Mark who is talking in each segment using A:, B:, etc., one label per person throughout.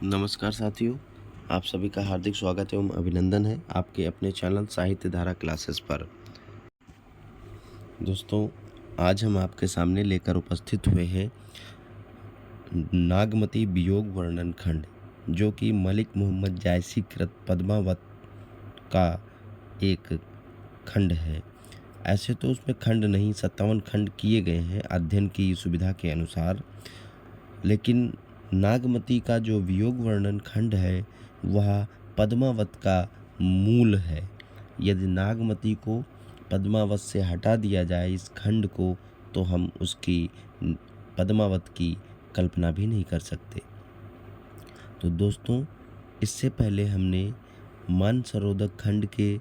A: नमस्कार साथियों, आप सभी का हार्दिक स्वागत एवं अभिनंदन है आपके अपने चैनल साहित्य धारा क्लासेस पर। दोस्तों, आज हम आपके सामने लेकर उपस्थित हुए हैं नागमती वियोग वर्णन खंड, जो कि मलिक मोहम्मद जायसी कृत पद्मावत का एक खंड है। ऐसे तो उसमें खंड नहीं, 57 खंड किए गए हैं अध्ययन की सुविधा के अनुसार, लेकिन नागमती का जो वियोग वर्णन खंड है वह पद्मावत का मूल है। यदि नागमती को पद्मावत से हटा दिया जाए इस खंड को, तो हम उसकी पद्मावत की कल्पना भी नहीं कर सकते। तो दोस्तों, इससे पहले हमने मानसरोदक खंड के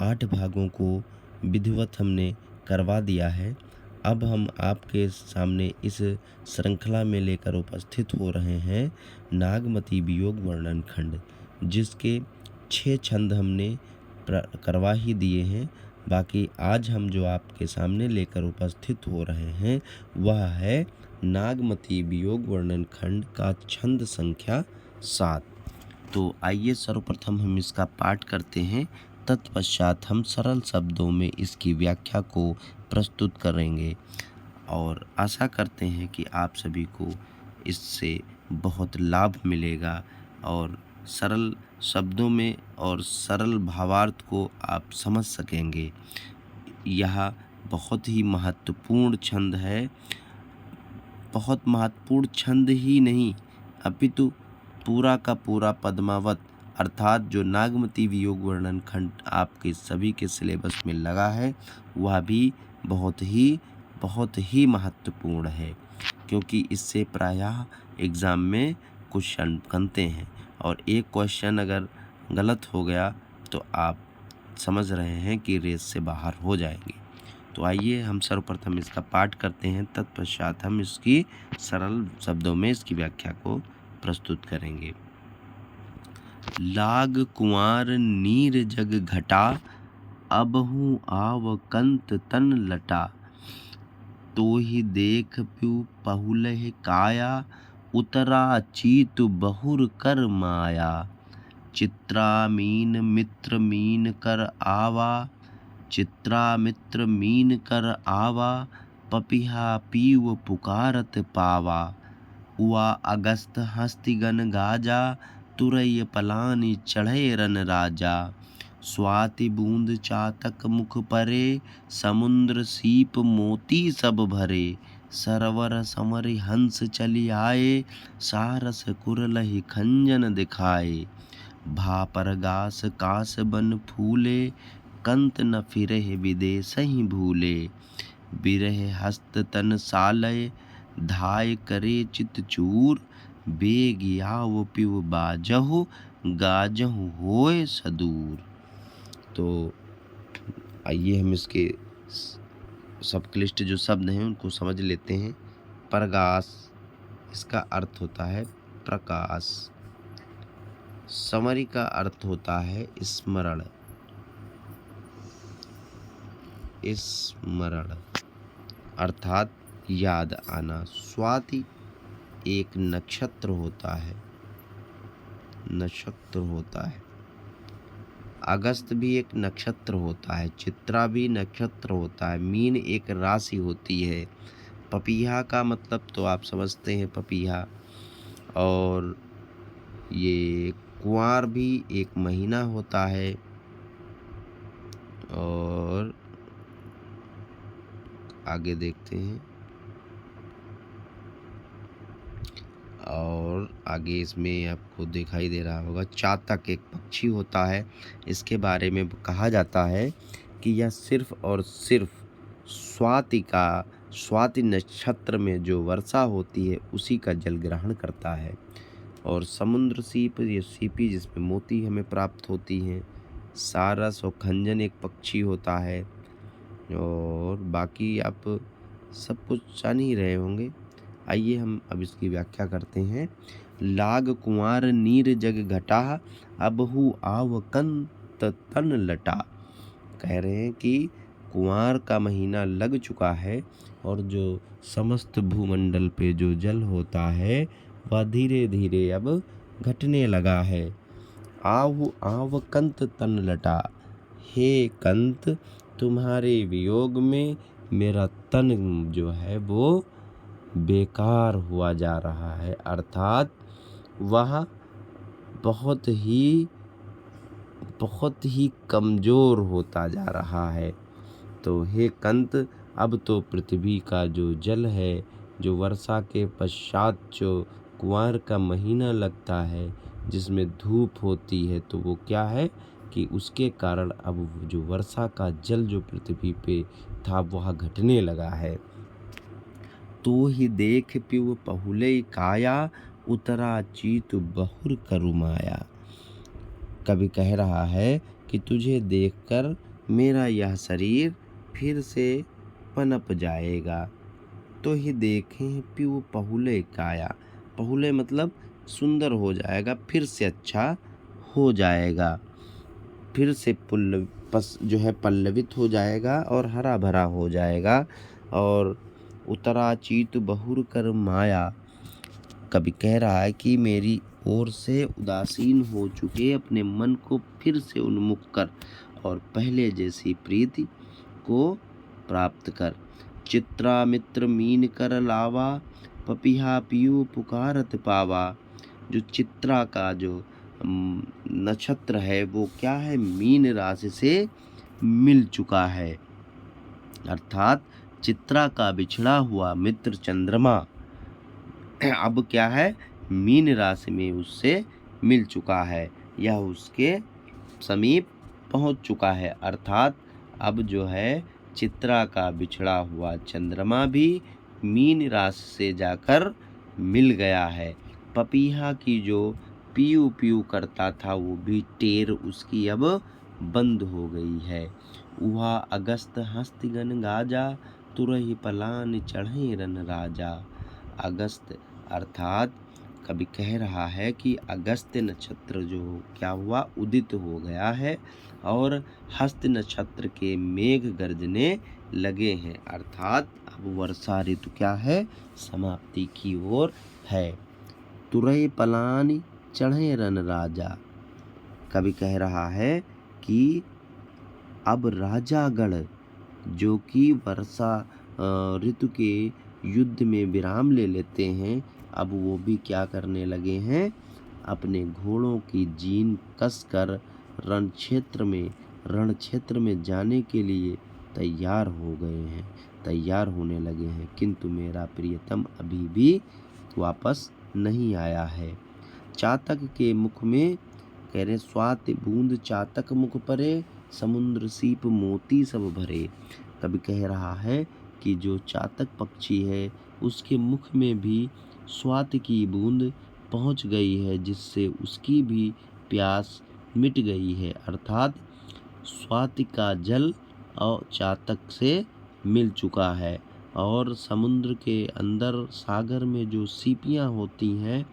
A: 8 भागों को विधिवत हमने करवा दिया है। अब हम आपके सामने इस श्रृंखला में लेकर उपस्थित हो रहे हैं नागमती वियोग वर्णन खंड, जिसके 6 छंद हमने करवा ही दिए हैं। बाकी आज हम जो आपके सामने लेकर उपस्थित हो रहे हैं वह है नागमती वियोग वर्णन खंड का छंद संख्या 7। तो आइए सर्वप्रथम हम इसका पाठ करते हैं, तत्पश्चात हम सरल शब्दों में इसकी व्याख्या को प्रस्तुत करेंगे और आशा करते हैं कि आप सभी को इससे बहुत लाभ मिलेगा और सरल शब्दों में और सरल भावार्थ को आप समझ सकेंगे। यह बहुत ही महत्वपूर्ण छंद है। बहुत महत्वपूर्ण छंद ही नहीं, अपितु पूरा का पूरा पद्मावत अर्थात जो नागमती वियोग वर्णन खंड आपके सभी के सिलेबस में लगा है वह भी बहुत ही महत्वपूर्ण है, क्योंकि इससे प्रायः एग्ज़ाम में क्वेश्चन बनते हैं और एक क्वेश्चन अगर गलत हो गया तो आप समझ रहे हैं कि रेस से बाहर हो जाएंगे। तो आइए हम सर्वप्रथम इसका पाठ करते हैं, तत्पश्चात हम इसकी सरल शब्दों में इसकी व्याख्या को प्रस्तुत करेंगे। लाग कुंवार नीर जग घटा, अबहु आव कंत तन लटा। तो ही देख प्यू पहुलह काया, उतरा चीत बहुर कर माया। चित्रा मीन मित्र मीन कर आवा, चित्रा मित्र मीन कर आवा। पपिहा पीव पुकारत पावा, हुआ अगस्त हस्तिगन गाजा। तुरय पलानी चढ़े रन राजा, स्वाति बूंद चातक मुख परे। समुद्र सीप मोती सब भरे, सरवर समर हंस चली आए। सारस कुरलहि खंजन दिखाए, भापर गास कास बन फूले। कंत न फिरह विदेसहि भूले, बिरह हस्त तन सालय। धाय करे चित चूर, बेग याव पिव बाजहु। गाजहु होय सदूर। तो आइए हम इसके संक्लिष्ट जो शब्द हैं उनको समझ लेते हैं। परगास, इसका अर्थ होता है प्रकाश। समरी का अर्थ होता है स्मरण। स्मरण अर्थात याद आना। स्वाति एक नक्षत्र होता है, अगस्त भी एक नक्षत्र होता है, चित्रा भी नक्षत्र होता है, मीन एक राशि होती है। पपीहा का मतलब तो आप समझते हैं, पपीहा। और ये कुंवार भी एक महीना होता है। और आगे देखते हैं, और आगे इसमें आपको दिखाई दे रहा होगा चातक एक पक्षी होता है। इसके बारे में कहा जाता है कि यह सिर्फ और सिर्फ स्वाति नक्षत्र में जो वर्षा होती है उसी का जल ग्रहण करता है। और समुद्र सीप, ये सीपी जिसमें मोती हमें प्राप्त होती हैं। सारस और खंजन एक पक्षी होता है। और बाकी आप सब कुछ जान ही रहे होंगे। आइए हम अब इसकी व्याख्या करते हैं। लाग कुंवार नीर जग घटा, अबहु आव कंत तन लटा। कह रहे हैं कि कुंवार का महीना लग चुका है और जो समस्त भूमंडल पे जो जल होता है वह धीरे धीरे अब घटने लगा है। आव आव कंत तन लटा, हे कंत तुम्हारे वियोग में मेरा तन जो है वो बेकार हुआ जा रहा है, अर्थात वह बहुत ही कमज़ोर होता जा रहा है। तो हे कंत, अब तो पृथ्वी का जो जल है, जो वर्षा के पश्चात जो कुंवार का महीना लगता है जिसमें धूप होती है, तो वो क्या है कि उसके कारण अब जो वर्षा का जल जो पृथ्वी पे था वह घटने लगा है। तो ही देख पिउ पहुले काया, उतरा चीत बहुर करुमाया। कवि कह रहा है कि तुझे देखकर मेरा यह शरीर फिर से पनप जाएगा। तो ही देखें पिउ पहुले काया, पहुले मतलब सुंदर हो जाएगा, फिर से अच्छा हो जाएगा, फिर से जो है पल्लवित हो जाएगा और हरा भरा हो जाएगा। और उतरा चीत बहुर कर माया, कवि कह रहा है कि मेरी ओर से उदासीन हो चुके अपने मन को फिर से उन्मुख कर और पहले जैसी प्रीति को प्राप्त कर। चित्रा मित्र मीन कर लावा, पपिहा पियू पुकारत पावा। जो चित्रा का जो नक्षत्र है वो क्या है, मीन राशि से मिल चुका है, अर्थात चित्रा का बिछड़ा हुआ मित्र चंद्रमा अब क्या है, मीन राशि में उससे मिल चुका है, यह उसके समीप पहुंच चुका है, अर्थात अब जो है चित्रा का बिछड़ा हुआ चंद्रमा भी मीन राशि से जाकर मिल गया है। पपीहा की जो पीयू पीयू करता था वो भी टेर उसकी अब बंद हो गई है। उहा अगस्त हस्तिगन गाजा, तुरही पलान चढ़े रन राजा। अगस्त अर्थात कवि कह रहा है कि अगस्त नक्षत्र जो क्या हुआ, उदित हो गया है और हस्त नक्षत्र के मेघ गरजने लगे हैं, अर्थात अब वर्षा ऋतु क्या है, समाप्ति की ओर है। तुरई पलानी चढ़े रन राजा, कवि कह रहा है कि अब राजागण जो कि वर्षा ऋतु के युद्ध में विराम ले लेते हैं, अब वो भी क्या करने लगे हैं, अपने घोड़ों की जीन कसकर रण क्षेत्र में जाने के लिए तैयार हो गए हैं, तैयार होने लगे हैं। किंतु मेरा प्रियतम अभी भी वापस नहीं आया है। चातक के मुख में कह रहे स्वाति बूंद चातक मुख परे, समुद्र सीप मोती सब भरे। कभी कह रहा है कि जो चातक पक्षी है उसके मुख में भी स्वाति की बूंद पहुंच गई है, जिससे उसकी भी प्यास मिट गई है, अर्थात स्वाति का जल और चातक से मिल चुका है। और समुद्र के अंदर सागर में जो सीपियां होती हैं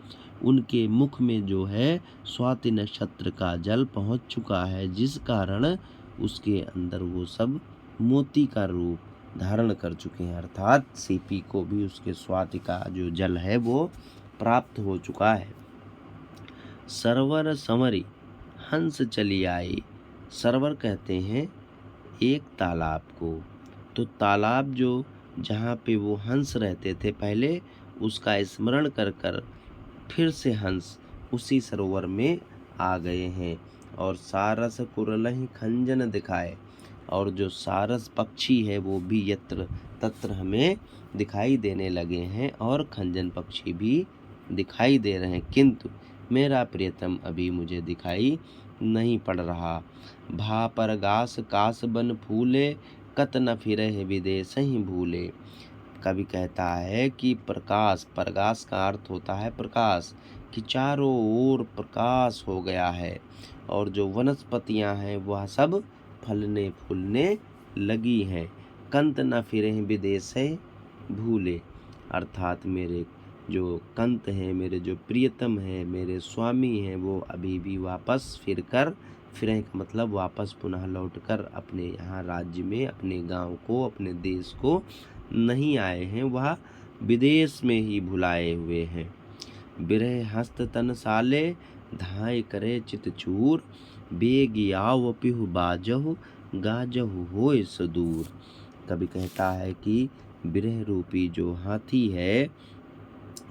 A: उनके मुख में जो है स्वाति नक्षत्र का जल पहुंच चुका है, जिस कारण उसके अंदर वो सब मोती का रूप धारण कर चुके हैं, अर्थात सीपी को भी उसके स्वाति का जो जल है वो प्राप्त हो चुका है। सरवर संवरी हंस चली आए, सरवर कहते हैं एक तालाब को। तो तालाब जो जहाँ पे वो हंस रहते थे पहले, उसका स्मरण कर कर फिर से हंस उसी सरोवर में आ गए हैं और सारस कुरलहि खंजन दिखाए। और जो सारस पक्षी है वो भी यत्र तत्र हमें दिखाई देने लगे हैं और खंजन पक्षी भी दिखाई दे रहे हैं, किंतु मेरा प्रियतम अभी मुझे दिखाई नहीं पड़ रहा। भा पर गास कास बन फूले, कत न फिरे विदेश ही भूले। कवि कहता है कि प्रकाश, प्रकाश का अर्थ होता है प्रकाश, कि चारों ओर प्रकाश हो गया है और जो वनस्पतियां हैं वह सब फलने फूलने लगी हैं। कंत न फिरे विदेश है भूले, अर्थात मेरे जो कंत हैं, मेरे जो प्रियतम हैं, मेरे स्वामी हैं, वो अभी भी वापस फिर का मतलब वापस पुनः लौटकर अपने यहाँ राज्य में, अपने गांव को, अपने देश को नहीं आए हैं, वह विदेश में ही भुलाए हुए हैं। बिरह हस्त तन साले, धाय करे चित चूर। बेग याव पिहु बाजहु, गाजहु होय सुदूर। कवि कहता है कि विरह रूपी जो हाथी है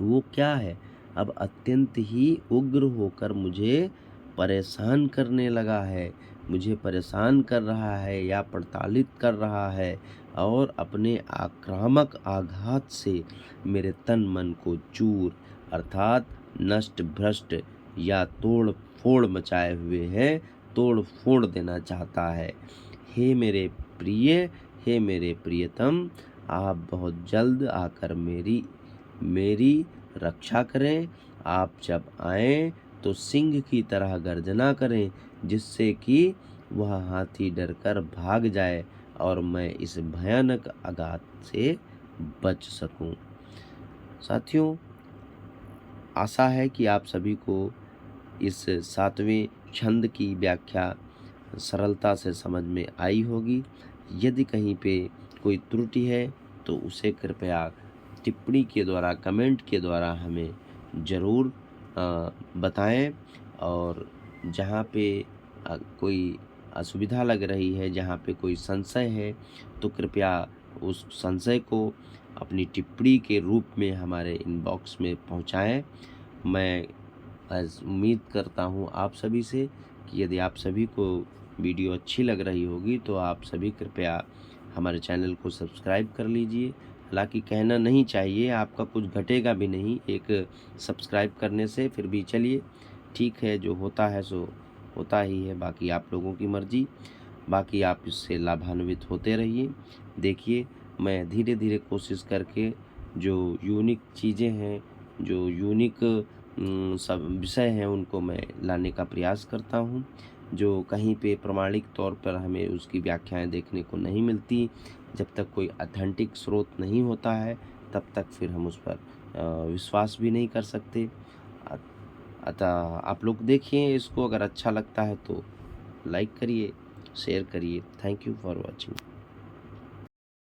A: वो क्या है, अब अत्यंत ही उग्र होकर मुझे परेशान करने लगा है, मुझे परेशान कर रहा है या प्रताड़ित कर रहा है और अपने आक्रामक आघात से मेरे तन मन को चूर अर्थात नष्ट भ्रष्ट या तोड़ फोड़ मचाए हुए है, तोड़ फोड़ देना चाहता है। हे मेरे प्रिय, हे मेरे प्रियतम, आप बहुत जल्द आकर मेरी रक्षा करें। आप जब आएं तो सिंह की तरह गर्जना करें, जिससे कि वह हाथी डरकर भाग जाए और मैं इस भयानक आघात से बच सकूं। साथियों, आशा है कि आप सभी को इस 7वें छंद की व्याख्या सरलता से समझ में आई होगी। यदि कहीं पे कोई त्रुटि है तो उसे कृपया टिप्पणी के द्वारा, कमेंट के द्वारा हमें ज़रूर बताएं और जहाँ पे कोई असुविधा लग रही है, जहाँ पे कोई संशय है तो कृपया उस संशय को अपनी टिप्पणी के रूप में हमारे इनबॉक्स में पहुँचाएं। मैं उम्मीद करता हूँ आप सभी से कि यदि आप सभी को वीडियो अच्छी लग रही होगी तो आप सभी कृपया हमारे चैनल को सब्सक्राइब कर लीजिए। हालांकि कहना नहीं चाहिए, आपका कुछ घटेगा भी नहीं एक सब्सक्राइब करने से, फिर भी चलिए ठीक है, जो होता है सो होता ही है, बाकी आप लोगों की मर्जी। बाकी आप इससे लाभान्वित होते रहिए। देखिए, मैं धीरे धीरे कोशिश करके जो यूनिक चीज़ें हैं, जो यूनिक सब विषय हैं उनको मैं लाने का प्रयास करता हूँ, जो कहीं पे प्रमाणिक तौर पर हमें उसकी व्याख्याएं देखने को नहीं मिलती। जब तक कोई ऑथेंटिक स्रोत नहीं होता है तब तक फिर हम उस पर विश्वास भी नहीं कर सकते। अतः आप लोग देखिए इसको, अगर अच्छा लगता है तो लाइक करिए, शेयर करिए। Thank you for watching.